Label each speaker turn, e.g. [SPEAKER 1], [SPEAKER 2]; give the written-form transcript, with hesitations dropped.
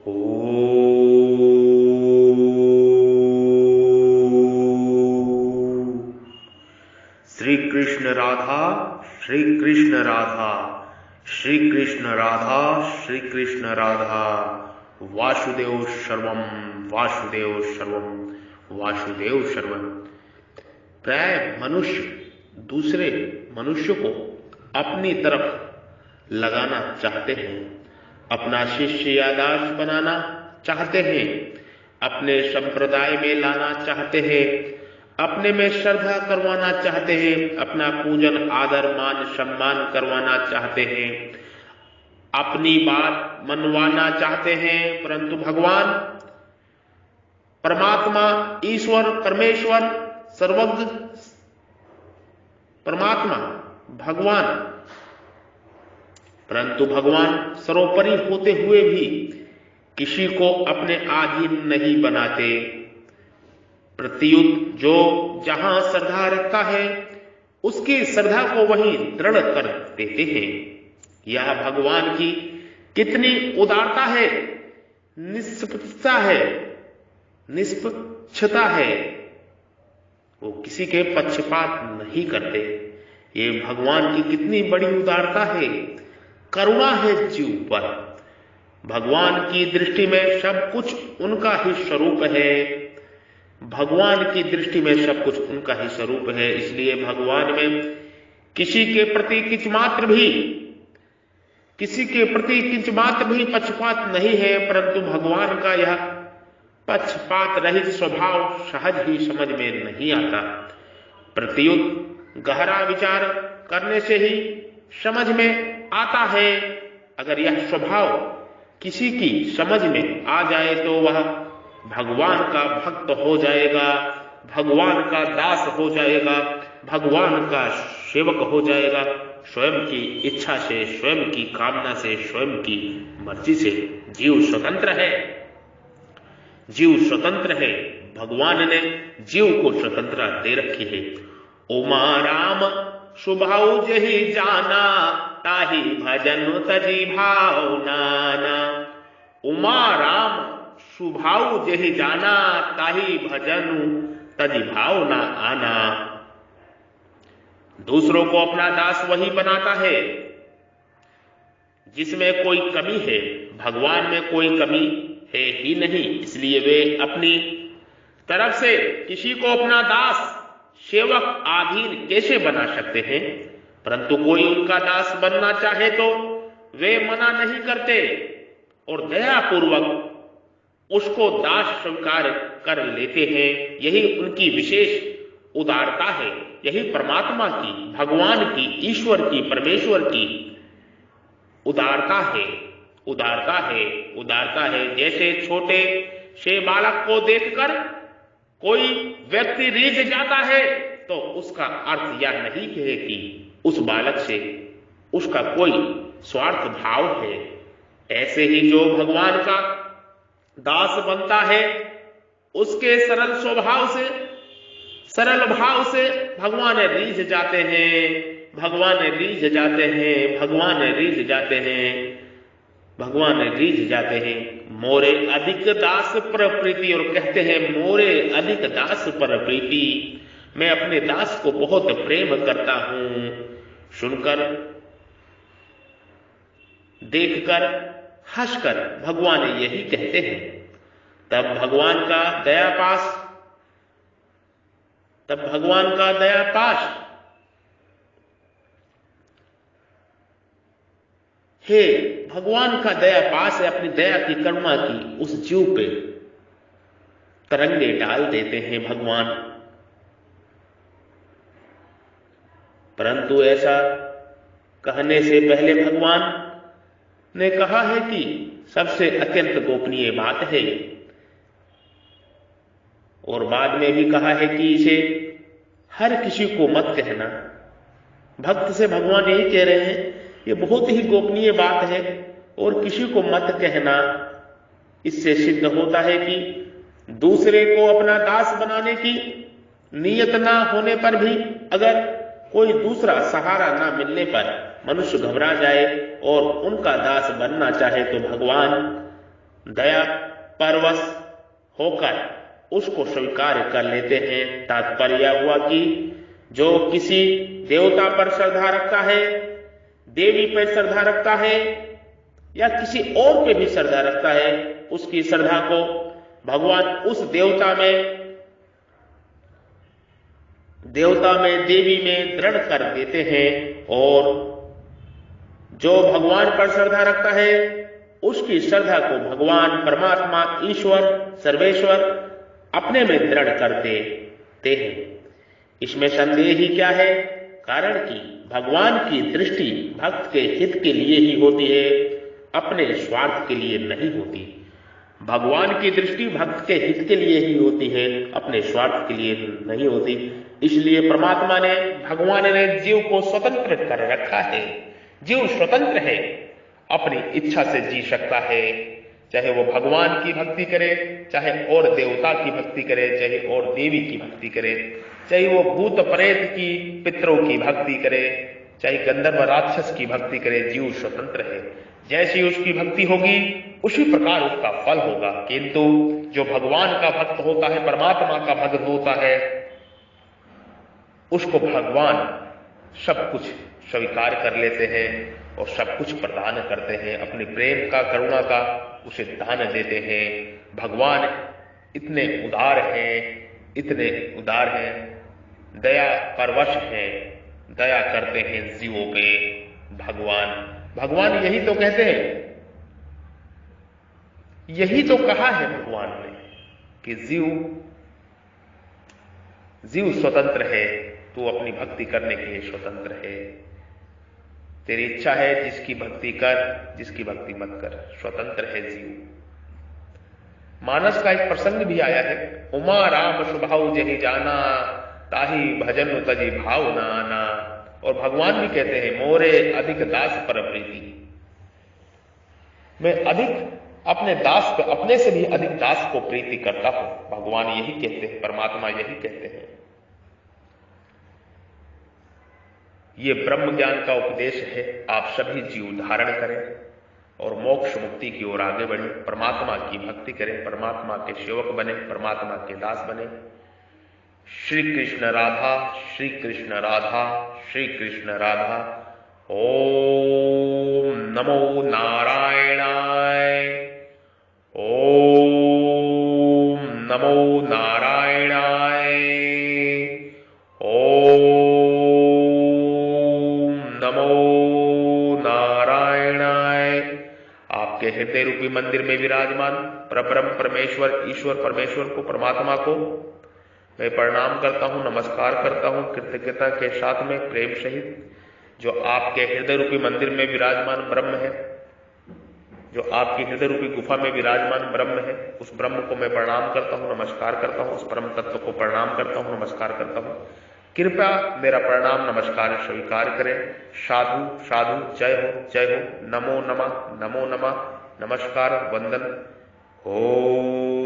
[SPEAKER 1] ओ श्री कृष्ण राधा, श्री कृष्ण राधा, श्री कृष्ण राधा, श्री कृष्ण राधा। वासुदेव सर्वम, वासुदेव सर्वम, वासुदेव सर्वम। प्राय मनुष्य दूसरे मनुष्य को अपनी तरफ लगाना चाहते हैं, अपना शिष्य या दास बनाना चाहते हैं, अपने संप्रदाय में लाना चाहते हैं, अपने में श्रद्धा करवाना चाहते हैं, अपना पूजन आदर मान सम्मान करवाना चाहते हैं, अपनी बात मनवाना चाहते हैं। परंतु भगवान परमात्मा, ईश्वर, परमेश्वर, सर्वज्ञ परमात्मा भगवान, परंतु भगवान सर्वोपरि होते हुए भी किसी को अपने अधीन नहीं बनाते। प्रत्युत जो जहां श्रद्धा रखता है उसकी श्रद्धा को वहीं दृढ़ कर देते हैं। यह भगवान की कितनी उदारता है, निष्पक्षता है, निष्पक्षता है। वो किसी के पक्षपात नहीं करते। ये भगवान की कितनी बड़ी उदारता है, करुणा है जीव पर। भगवान की दृष्टि में सब कुछ उनका ही स्वरूप है। भगवान की दृष्टि में सब कुछ उनका ही स्वरूप है। इसलिए भगवान में किसी के प्रति किंच मात्र भी पक्षपात नहीं है। परंतु भगवान का यह पक्षपात रहित स्वभाव सहज ही समझ में नहीं आता। प्रत्युत गहरा विचार करने से ही समझ में आता है। अगर यह स्वभाव किसी की समझ में आ जाए तो वह भगवान का भक्त हो जाएगा, भगवान का दास हो जाएगा, भगवान का सेवक हो जाएगा। स्वयं की इच्छा से, स्वयं की कामना से, स्वयं की मर्जी से जीव स्वतंत्र है। जीव स्वतंत्र है। भगवान ने जीव को स्वतंत्रता दे रखी है। उमा राम स्वभाव जही जाना, ताही भजन तजी भाव नाना। उमा राम स्वभाव जही जाना, ताही भजन तजी भाव ना आना। दूसरों को अपना दास वही बनाता है जिसमें कोई कमी है। भगवान में कोई कमी है ही नहीं। इसलिए वे अपनी तरफ से किसी को अपना दास, सेवक, अधीन कैसे बना सकते हैं। परंतु कोई उनका दास बनना चाहे तो वे मना नहीं करते और दयापूर्वक उसको दास स्वीकार कर लेते हैं। यही उनकी विशेष उदारता है। यही परमात्मा की, भगवान की, ईश्वर की, परमेश्वर की उदारता है। उदारता है, उदारता है। जैसे छोटे से बालक को देखकर कोई व्यक्ति रीझ जाता है तो उसका अर्थ यह नहीं है कि उस बालक से उसका कोई स्वार्थ भाव है। ऐसे ही जो भगवान का दास बनता है उसके सरल स्वभाव से, सरल भाव से भगवान रीझ जाते हैं, भगवान रीझ जाते हैं, भगवान रीझ जाते हैं, भगवान रीझ जाते हैं। मोरे अधिक दास पर प्रीति, और कहते हैं मोरे अधिक दास पर प्रीति। मैं अपने दास को बहुत प्रेम करता हूं। सुनकर, देखकर, हंसकर भगवान यही कहते हैं। तब भगवान का दया पाश हे भगवान का दया पास है। अपनी दया की, करुणा की उस जीव पे तरंगे डाल देते हैं भगवान। परंतु ऐसा कहने से पहले भगवान ने कहा है कि सबसे अत्यंत गोपनीय बात है, और बाद में भी कहा है कि इसे हर किसी को मत कहना। भक्त से भगवान यही कह रहे हैं, ये बहुत ही गोपनीय बात है और किसी को मत कहना। इससे सिद्ध होता है कि दूसरे को अपना दास बनाने की नियत ना होने पर भी, अगर कोई दूसरा सहारा ना मिलने पर मनुष्य घबरा जाए और उनका दास बनना चाहे तो भगवान दया परवश होकर उसको स्वीकार कर लेते हैं। तात्पर्य हुआ कि जो किसी देवता पर श्रद्धा रखता है, देवी पर श्रद्धा रखता है या किसी और पे भी श्रद्धा रखता है, उसकी श्रद्धा को भगवान उस देवता में देवी में दृढ़ कर देते हैं। और जो भगवान पर श्रद्धा रखता है उसकी श्रद्धा को भगवान परमात्मा ईश्वर सर्वेश्वर अपने में दृढ़ कर देते हैं। इसमें संदेह ही क्या है? कारण कि भगवान की दृष्टि भक्त के हित के लिए ही होती है, अपने स्वार्थ के लिए नहीं होती। भगवान की दृष्टि भक्त के हित के लिए ही होती है, अपने स्वार्थ के लिए नहीं होती। इसलिए परमात्मा ने भगवान ने जीव को स्वतंत्र कर रखा है। जीव स्वतंत्र है, अपनी इच्छा से जी सकता है, चाहे वो भगवान की भक्ति करे, चाहे और देवता की भक्ति करे, चाहे और देवी की भक्ति करे, चाहे वो भूत प्रेत की पितरों की भक्ति करे, चाहे गंधर्व राक्षस की भक्ति करे। जीव स्वतंत्र है, जैसी उसकी भक्ति होगी उसी प्रकार उसका फल होगा। किंतु जो भगवान का भक्त होता है, परमात्मा का भक्त होता है, उसको भगवान सब कुछ स्वीकार कर लेते हैं और सब कुछ प्रदान करते हैं, अपने प्रेम का करुणा का उसे दान देते हैं। भगवान इतने उदार हैं, दया परवश हैं, दया करते हैं जीवों पे। भगवान यही तो कहते हैं, यही तो कहा है भगवान ने कि जीव स्वतंत्र है, तू अपनी भक्ति करने के लिए स्वतंत्र है। तेरी इच्छा है जिसकी भक्ति कर, जिसकी भक्ति मत कर, स्वतंत्र है जीव। मानस का एक प्रसंग भी आया है, उमा राम स्वभाव जहि जाना, ताहि भजन तजि भाव न आना। और भगवान भी कहते हैं, मोरे अधिक दास पर प्रीति, मैं अधिक अपने दास को, अपने से भी अधिक दास को प्रीति करता हूं। भगवान यही कहते हैं, परमात्मा यही कहते हैं। ये ब्रह्म ज्ञान का उपदेश है, आप सभी जीव धारण करें और मोक्ष मुक्ति की ओर आगे बढ़े, परमात्मा की भक्ति करें, परमात्मा के सेवक बने, परमात्मा के दास बने। श्री कृष्ण राधा, श्री कृष्ण राधा, श्री कृष्ण राधा। ओम नमो नारायणाय, ओम नमो नारायणाय, ओम नमो नारायणाय। आपके हृदय रूपी मंदिर में विराजमान परब्रह्म परमेश्वर ईश्वर परमेश्वर को, परमात्मा को मैं प्रणाम करता हूं, नमस्कार करता हूं कृतज्ञता के साथ में, प्रेम सहित। जो आपके हृदय रूपी मंदिर में विराजमान ब्रह्म है, जो आपकी हृदय रूपी गुफा में विराजमान ब्रह्म है, उस ब्रह्म को मैं प्रणाम करता हूं, नमस्कार करता हूं, उस परम तत्व को प्रणाम करता हूं, नमस्कार करता हूं। कृपया मेरा प्रणाम नमस्कार स्वीकार करें। साधु साधु, जय हो जय हो, नमो नमः, नमो नमः, नमस्कार वंदन। ओम।